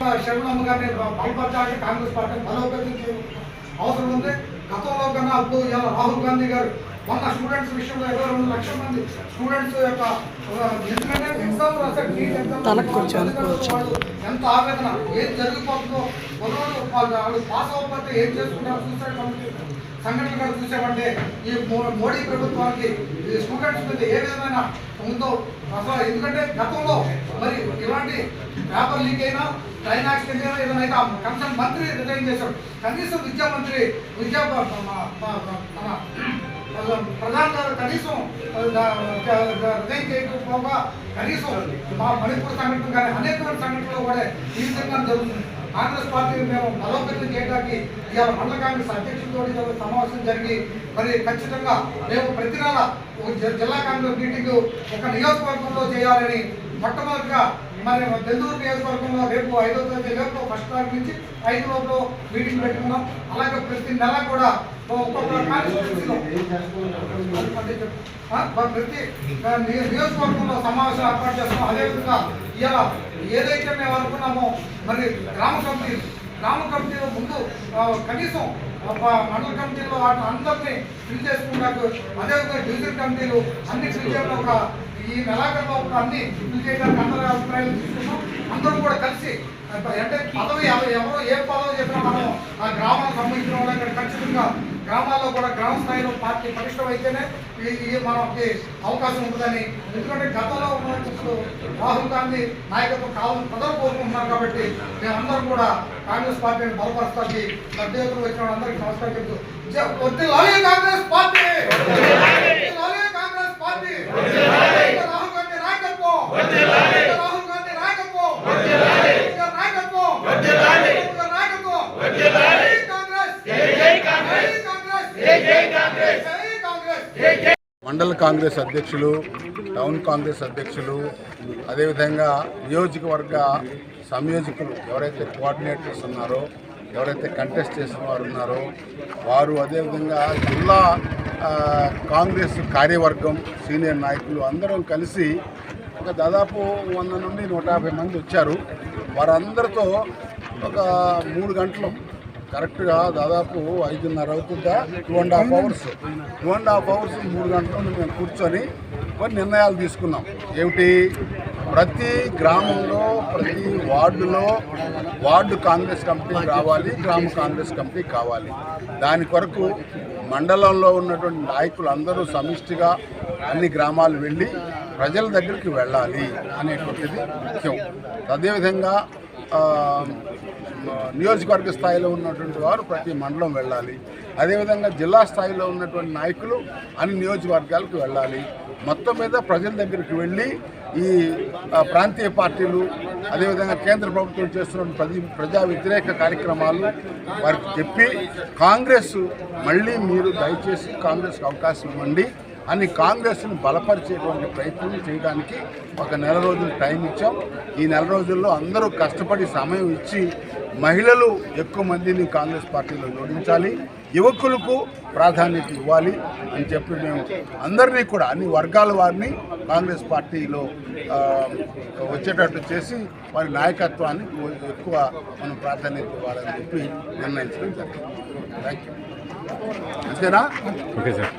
శరణమ్మ గారిని బలపరచాలని కాంగ్రెస్ పార్టీ బలోపేతం అవసరం ఉంది. గతంలో కన్నా అప్పుడు ఇలా రాహుల్ గాంధీ గారు మొన్న స్టూడెంట్స్ విషయంలో 22 లక్షల మంది స్టూడెంట్స్ యొక్క ఎందుకంటే ఎగ్జామ్ రాశారు, నీట్ ఎగ్జామ్ వాళ్ళు ఎంత ఆవేదన ఏం జరిగిపోతుందో వాళ్ళు పాస్ అవ్వకపోతే ఏం చేసుకుంటారో సూసైడ్ సంఘటనలు కూడా చూసామంటే ఈ మోడీ ప్రభుత్వానికి ఈ స్టూడెంట్స్ మీద ఏ విధమైన ఉందో అసలు. ఎందుకంటే గతంలో మరి ఇలాంటి పేపర్ లీక్ అయినా ట్రైన్ యాక్సిడెంట్ అయినా ఏదైనా కన్సర్న్ మంత్రి రిజైన్ చేశారు. కనీసం విద్యామంత్రి ప్రధాని గారు కనీసం రిజైన్ చేయకపోగా కనీసం మా మణిపూర్ సంఘటన కానీ అనేకమైన సంఘటనలు కూడా ఈ విధంగా జరుగుతుంది. కాంగ్రెస్ పార్టీని మేము బలోపేతం చేయడానికి ఇవాళ మండల కాంగ్రెస్ అధ్యక్షులతో సమావేశం జరిగి మరి ఖచ్చితంగా మేము ప్రతి నెల ఒక జిల్లా కాంగ్రెస్ మీటింగ్ ఒక నియోజకవర్గంలో చేయాలని మొట్టమొదటిగా మరి బెందూరు నియోజకవర్గంలో రేపు 5వ తేదీ రేపు ఫస్ట్ తారీఖు నుంచి 5 లోపల మీటింగ్ పెట్టుకున్నాం. అలాగే ప్రతి నెల కూడా ఒక్కొక్క కాన్స్టిట్యూన్సీలో ప్రతి నియోజకవర్గంలో సమావేశం ఏర్పాటు చేస్తున్నాం. అదేవిధంగా ఇలా ఏదైతే మేము అనుకున్నామో మరి గ్రామ కమిటీలో ముందు కనీసం మండల కమిటీలో అందరినీ ఫిల్ చేసుకున్నాక అదేవిధంగా డివిజన్ కమిటీలు అన్ని ఫిల్ చేయడం ఒక ఈ నెలాఖరులో అన్ని ఫిల్ చేయడానికి అందరి అభిప్రాయాలు తీసుకున్నాం. అందరూ కూడా కలిసి అంటే పదవి ఎవరో ఏ పదవి చెప్పినా మనం ఆ గ్రామాలకు సంబంధించిన వాళ్ళు ఇక్కడ ఖచ్చితంగా గ్రామాల్లో కూడా గ్రామ స్థాయిలో పార్టీ పటిష్టమైతేనే మనకి అవకాశం ఉంటుందని. ఎందుకంటే గతంలో ఉన్న రాహుల్ గాంధీ నాయకత్వం కావాలని ప్రజలు కోరుకుంటున్నారు. కాబట్టి మేమందరం కూడా కాంగ్రెస్ పార్టీని బలపరచడానికి పెద్ద ఎత్తున వచ్చిన వాళ్ళందరికీ నమస్కారం చెప్తూ కాంగ్రెస్ పార్టీ కాంగ్రెస్ పార్టీ రాహుల్ గాంధీ నాయకత్వం రాహుల్ గాంధీ నాయకత్వం మండల కాంగ్రెస్ అధ్యక్షులు, టౌన్ కాంగ్రెస్ అధ్యక్షులు, అదేవిధంగా నియోజకవర్గ సంయోజకులు ఎవరైతే కోఆర్డినేటర్స్ ఉన్నారో, ఎవరైతే కంటెస్ట్ చేసిన వారు ఉన్నారో వారు, అదేవిధంగా జిల్లా కాంగ్రెస్ కార్యవర్గం సీనియర్ నాయకులు అందరం కలిసి ఒక దాదాపు 100 నుండి 150 మంది వచ్చారు. వారందరితో ఒక 3 గంటలు కరెక్ట్గా దాదాపు 5:30 అవుతుందా 2.5 అవర్స్ 3 గంటల నుండి మేము కూర్చొని కొన్ని నిర్ణయాలు తీసుకున్నాం. ఏమిటి, ప్రతి గ్రామంలో ప్రతి వార్డు కాంగ్రెస్ కమిటీ రావాలి, గ్రామ కాంగ్రెస్ కమిటీ కావాలి. దాని కొరకు మండలంలో ఉన్నటువంటి నాయకులు అందరూ సమిష్టిగా అన్ని గ్రామాలు వెళ్ళి ప్రజల దగ్గరికి వెళ్ళాలి అనేటువంటిది ముఖ్యం. అదేవిధంగా నియోజకవర్గ స్థాయిలో ఉన్నటువంటి వారు ప్రతి మండలం వెళ్ళాలి. అదేవిధంగా జిల్లా స్థాయిలో ఉన్నటువంటి నాయకులు అన్ని నియోజకవర్గాలకు వెళ్ళాలి. మొత్తం మీద ప్రజల దగ్గరికి వెళ్ళి ఈ ప్రాంతీయ పార్టీలు, అదేవిధంగా కేంద్ర ప్రభుత్వం చేస్తున్న ప్రజా వ్యతిరేక కార్యక్రమాలు వారికి చెప్పి కాంగ్రెస్ మళ్ళీ మీరు దయచేసి కాంగ్రెస్కి అవకాశం ఇవ్వండి అని కాంగ్రెస్ను బలపరిచేటువంటి ప్రయత్నం చేయడానికి ఒక నెల రోజులు టైం ఇచ్చాం. ఈ నెల రోజుల్లో అందరూ కష్టపడి సమయం ఇచ్చి మహిళలు ఎక్కువ మందిని కాంగ్రెస్ పార్టీలో జోడించాలి, యువకులకు ప్రాధాన్యత ఇవ్వాలి అని చెప్పి మేము అందరినీ కూడా అన్ని వర్గాల వారిని కాంగ్రెస్ పార్టీలో వచ్చేటట్టు చేసి వారి నాయకత్వాన్ని ఎక్కువ మనం ప్రాధాన్యత ఇవ్వాలని చెప్పి నిర్ణయించడం జరిగింది. Thank you. అంతేనా? Okay sir.